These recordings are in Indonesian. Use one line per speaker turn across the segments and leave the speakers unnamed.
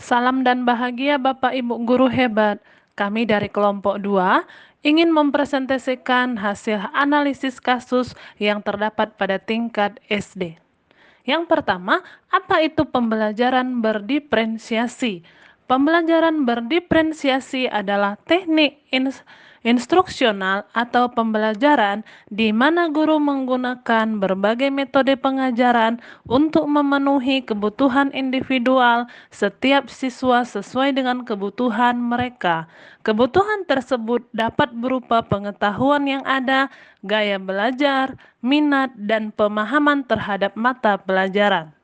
Salam dan bahagia Bapak Ibu guru hebat. Kami dari kelompok 2 ingin mempresentasikan hasil analisis kasus yang terdapat pada tingkat SD. Yang pertama, apa itu pembelajaran berdiferensiasi? Pembelajaran berdiferensiasi adalah teknik instruksional atau pembelajaran di mana guru menggunakan berbagai metode pengajaran untuk memenuhi kebutuhan individual setiap siswa sesuai dengan kebutuhan mereka. Kebutuhan tersebut dapat berupa pengetahuan yang ada, gaya belajar, minat, dan pemahaman terhadap mata pelajaran.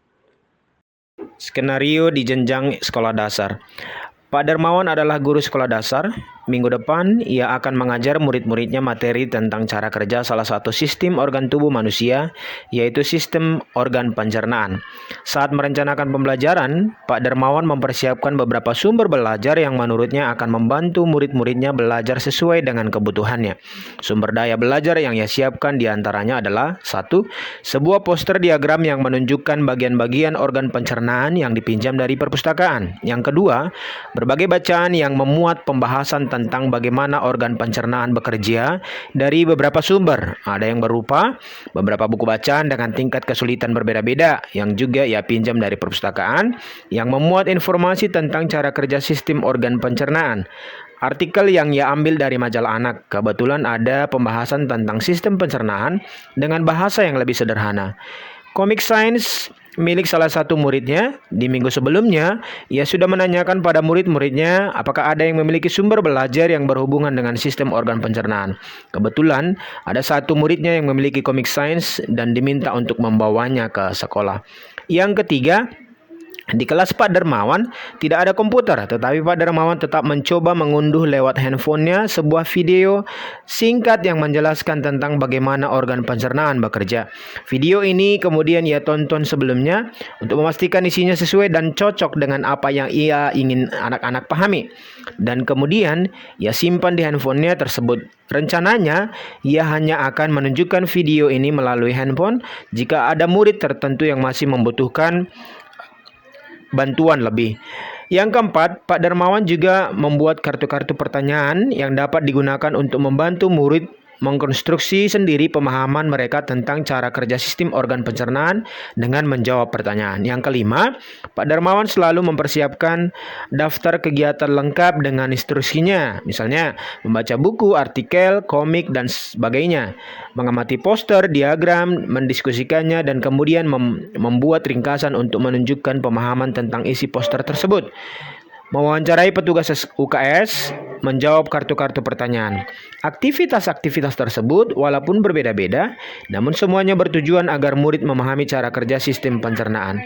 Skenario di jenjang sekolah dasar. Pak Darmawan adalah guru sekolah dasar. Minggu depan, ia akan mengajar murid-muridnya materi tentang cara kerja salah satu sistem organ tubuh manusia, yaitu sistem organ pencernaan. Saat merencanakan pembelajaran, Pak Darmawan mempersiapkan beberapa sumber belajar yang menurutnya akan membantu murid-muridnya belajar sesuai dengan kebutuhannya. Sumber daya belajar yang ia siapkan diantaranya adalah 1. Sebuah poster diagram yang menunjukkan bagian-bagian organ pencernaan yang dipinjam dari perpustakaan. Yang kedua, berbagai bacaan yang memuat pembahasan tentang bagaimana organ pencernaan bekerja dari beberapa sumber. Ada yang berupa beberapa buku bacaan dengan tingkat kesulitan berbeda-beda yang juga ia pinjam dari perpustakaan yang memuat informasi tentang cara kerja sistem organ pencernaan. Artikel yang ia ambil dari majalah anak, kebetulan ada pembahasan tentang sistem pencernaan dengan bahasa yang lebih sederhana. Komik sains milik salah satu muridnya. Di minggu sebelumnya, ia sudah menanyakan pada murid-muridnya apakah ada yang memiliki sumber belajar yang berhubungan dengan sistem organ pencernaan. Kebetulan, ada satu muridnya yang memiliki komik sains dan diminta untuk membawanya ke sekolah. Yang ketiga, di kelas Pak Darmawan tidak ada komputer, tetapi Pak Darmawan tetap mencoba mengunduh lewat handphonenya sebuah video singkat yang menjelaskan tentang bagaimana organ pencernaan bekerja. Video ini kemudian ia tonton sebelumnya untuk memastikan isinya sesuai dan cocok dengan apa yang ia ingin anak-anak pahami. Dan kemudian ia simpan di handphonenya tersebut. Rencananya, ia hanya akan menunjukkan video ini melalui handphone jika ada murid tertentu yang masih membutuhkan bantuan lebih. Yang keempat, Pak Darmawan juga membuat kartu-kartu pertanyaan yang dapat digunakan untuk membantu murid mengkonstruksi sendiri pemahaman mereka tentang cara kerja sistem organ pencernaan dengan menjawab pertanyaan. Yang kelima, Pak Darmawan selalu mempersiapkan daftar kegiatan lengkap dengan instruksinya, misalnya membaca buku, artikel, komik, dan sebagainya, mengamati poster, diagram, mendiskusikannya, dan kemudian membuat ringkasan untuk menunjukkan pemahaman tentang isi poster tersebut. Mewawancarai petugas UKS, menjawab kartu-kartu pertanyaan. Aktivitas-aktivitas tersebut walaupun berbeda-beda, namun semuanya bertujuan agar murid memahami cara kerja sistem pencernaan.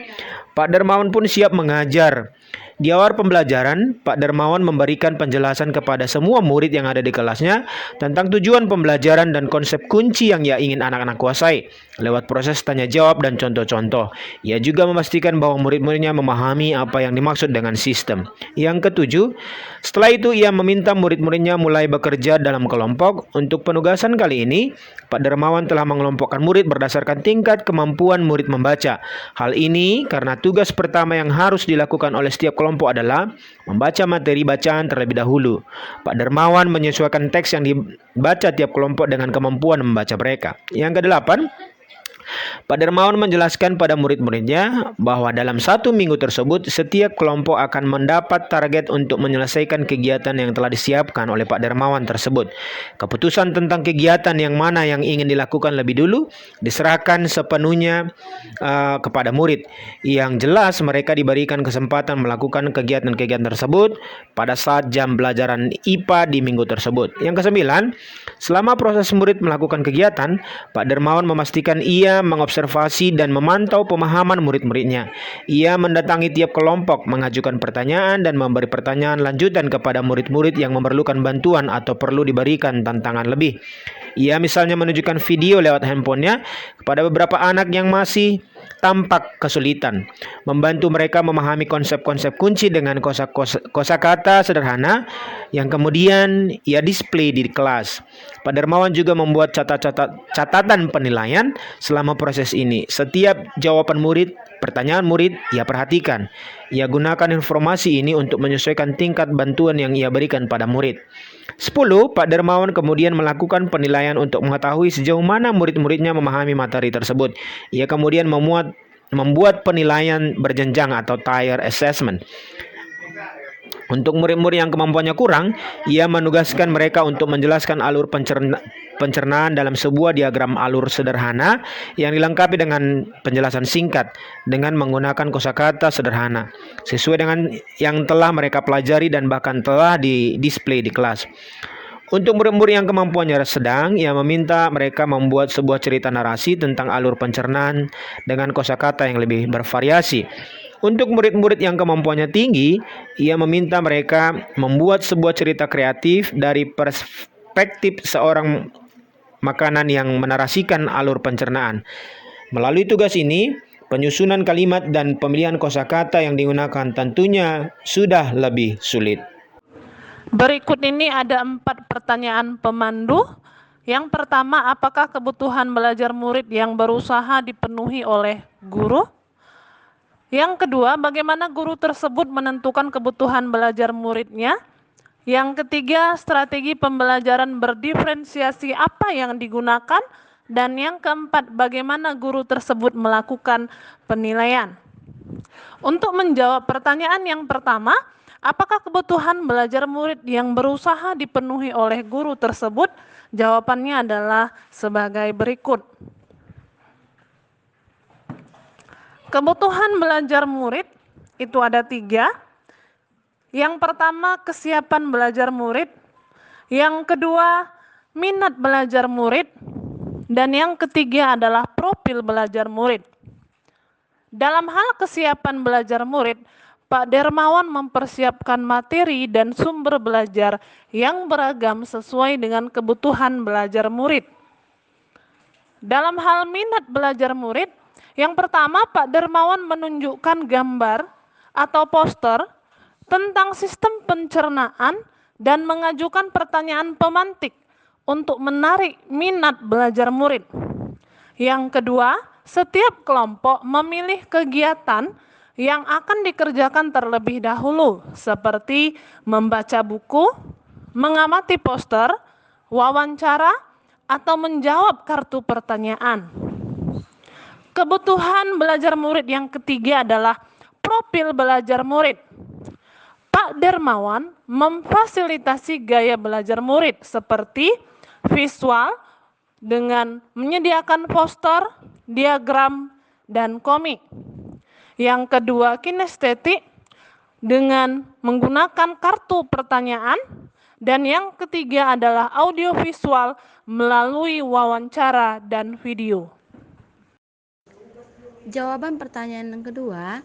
Pak Darmawan pun siap mengajar. Di awal pembelajaran, Pak Darmawan memberikan penjelasan kepada semua murid yang ada di kelasnya tentang tujuan pembelajaran dan konsep kunci yang ia ingin anak-anak kuasai lewat proses tanya jawab dan contoh-contoh. Ia juga memastikan bahwa murid-muridnya memahami apa yang dimaksud dengan sistem. Yang ketujuh, setelah itu ia meminta murid-muridnya mulai bekerja dalam kelompok. Untuk penugasan kali ini, Pak Darmawan telah mengelompokkan murid berdasarkan tingkat kemampuan murid membaca. Hal ini karena tugas pertama yang harus dilakukan oleh setiap kelompok adalah membaca materi bacaan terlebih dahulu. Pak Darmawan menyesuaikan teks yang dibaca tiap kelompok dengan kemampuan membaca mereka. Yang kedelapan, Pak Darmawan menjelaskan pada murid-muridnya bahwa dalam 1 minggu tersebut, setiap kelompok akan mendapat target untuk menyelesaikan kegiatan yang telah disiapkan oleh Pak Darmawan tersebut. Keputusan tentang kegiatan yang mana yang ingin dilakukan lebih dulu diserahkan sepenuhnya kepada murid. Yang jelas mereka diberikan kesempatan melakukan kegiatan-kegiatan tersebut pada saat jam pelajaran IPA di minggu tersebut. Yang kesembilan, selama proses murid melakukan kegiatan, Pak Darmawan memastikan ia mengobservasi dan memantau pemahaman murid-muridnya. Ia mendatangi tiap kelompok, mengajukan pertanyaan dan memberi pertanyaan lanjutan kepada murid-murid yang memerlukan bantuan atau perlu diberikan tantangan lebih. Ia misalnya menunjukkan video lewat handphonenya kepada beberapa anak yang masih tampak kesulitan, membantu mereka memahami konsep-konsep kunci dengan kosakata sederhana yang kemudian ia display di kelas. Pak Darmawan juga membuat catatan penilaian selama proses ini. Setiap jawaban murid pertanyaan murid ia perhatikan. Ia gunakan informasi ini untuk menyesuaikan tingkat bantuan yang ia berikan pada murid. 10. Pak Dermawan kemudian melakukan penilaian untuk mengetahui sejauh mana murid-muridnya memahami materi tersebut. Ia kemudian membuat penilaian berjenjang atau tier assessment. Untuk murid-murid yang kemampuannya kurang, ia menugaskan mereka untuk menjelaskan alur pencernaan dalam sebuah diagram alur sederhana yang dilengkapi dengan penjelasan singkat dengan menggunakan kosakata sederhana sesuai dengan yang telah mereka pelajari dan bahkan telah di-display di kelas. Untuk murid-murid yang kemampuannya sedang, ia meminta mereka membuat sebuah cerita narasi tentang alur pencernaan dengan kosakata yang lebih bervariasi. Untuk murid-murid yang kemampuannya tinggi, ia meminta mereka membuat sebuah cerita kreatif dari perspektif seorang makanan yang menarasikan alur pencernaan. Melalui tugas ini, penyusunan kalimat dan pemilihan kosakata yang digunakan tentunya sudah lebih sulit.
Berikut ini ada 4 pertanyaan pemandu. Yang pertama, apakah kebutuhan belajar murid yang berusaha dipenuhi oleh guru? Yang kedua, bagaimana guru tersebut menentukan kebutuhan belajar muridnya? Yang ketiga, strategi pembelajaran berdiferensiasi apa yang digunakan? Dan yang keempat, bagaimana guru tersebut melakukan penilaian? Untuk menjawab pertanyaan yang pertama, apakah kebutuhan belajar murid yang berusaha dipenuhi oleh guru tersebut? Jawabannya adalah sebagai berikut. Kebutuhan belajar murid itu ada 3. Yang pertama, kesiapan belajar murid. Yang kedua, minat belajar murid. Dan yang ketiga adalah profil belajar murid. Dalam hal kesiapan belajar murid, Pak Dermawan mempersiapkan materi dan sumber belajar yang beragam sesuai dengan kebutuhan belajar murid. Dalam hal minat belajar murid, yang pertama, Pak Dermawan menunjukkan gambar atau poster tentang sistem pencernaan dan mengajukan pertanyaan pemantik untuk menarik minat belajar murid. Yang kedua, setiap kelompok memilih kegiatan yang akan dikerjakan terlebih dahulu, seperti membaca buku, mengamati poster, wawancara, atau menjawab kartu pertanyaan. Kebutuhan belajar murid yang ketiga adalah profil belajar murid. Pak Dermawan memfasilitasi gaya belajar murid seperti visual dengan menyediakan poster, diagram, dan komik. Yang kedua, kinestetik dengan menggunakan kartu pertanyaan. Dan yang ketiga adalah audiovisual melalui wawancara dan video.
Jawaban pertanyaan yang kedua,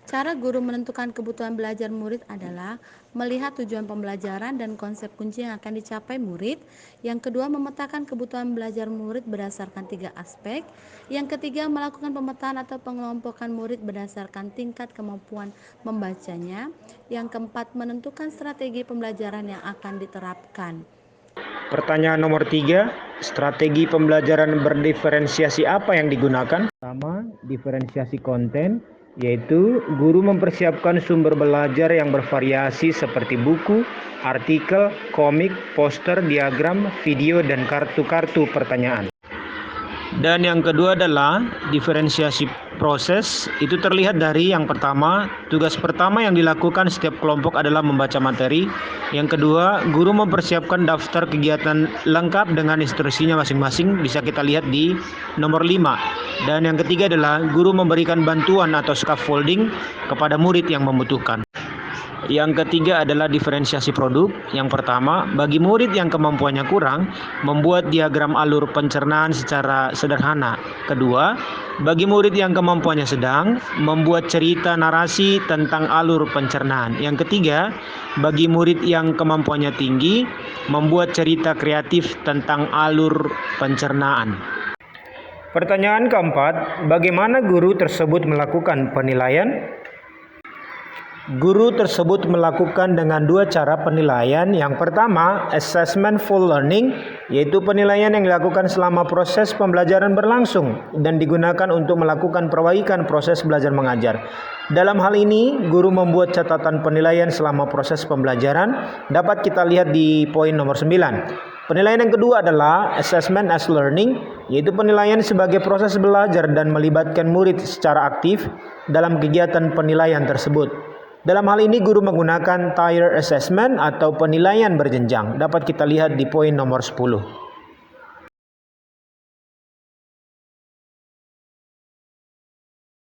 cara guru menentukan kebutuhan belajar murid adalah melihat tujuan pembelajaran dan konsep kunci yang akan dicapai murid. Yang kedua, memetakan kebutuhan belajar murid berdasarkan 3 aspek. Yang ketiga, melakukan pemetaan atau pengelompokan murid berdasarkan tingkat kemampuan membacanya. Yang keempat, menentukan strategi pembelajaran yang akan diterapkan.
Pertanyaan nomor 3, strategi pembelajaran berdiferensiasi apa yang digunakan? Pertama, diferensiasi konten, yaitu guru mempersiapkan sumber belajar yang bervariasi seperti buku, artikel, komik, poster, diagram, video, dan kartu-kartu pertanyaan. Dan yang kedua adalah diferensiasi proses. Itu terlihat dari yang pertama, tugas pertama yang dilakukan setiap kelompok adalah membaca materi. Yang kedua, guru mempersiapkan daftar kegiatan lengkap dengan instruksinya masing-masing, bisa kita lihat di nomor 5. Dan yang ketiga adalah guru memberikan bantuan atau scaffolding kepada murid yang membutuhkan. Yang ketiga adalah diferensiasi produk. Yang pertama, bagi murid yang kemampuannya kurang, membuat diagram alur pencernaan secara sederhana. Kedua, bagi murid yang kemampuannya sedang, membuat cerita narasi tentang alur pencernaan. Yang ketiga, bagi murid yang kemampuannya tinggi, membuat cerita kreatif tentang alur pencernaan. Pertanyaan keempat, bagaimana guru tersebut melakukan penilaian? Guru tersebut melakukan dengan dua cara penilaian. Yang pertama, assessment full learning, yaitu penilaian yang dilakukan selama proses pembelajaran berlangsung dan digunakan untuk melakukan perbaikan proses belajar mengajar. Dalam hal ini, guru membuat catatan penilaian selama proses pembelajaran. Dapat kita lihat di poin nomor 9. Penilaian yang kedua adalah assessment as learning, yaitu penilaian sebagai proses belajar dan melibatkan murid secara aktif dalam kegiatan penilaian tersebut. Dalam hal ini guru menggunakan tier assessment atau penilaian berjenjang. Dapat kita lihat di poin nomor 10.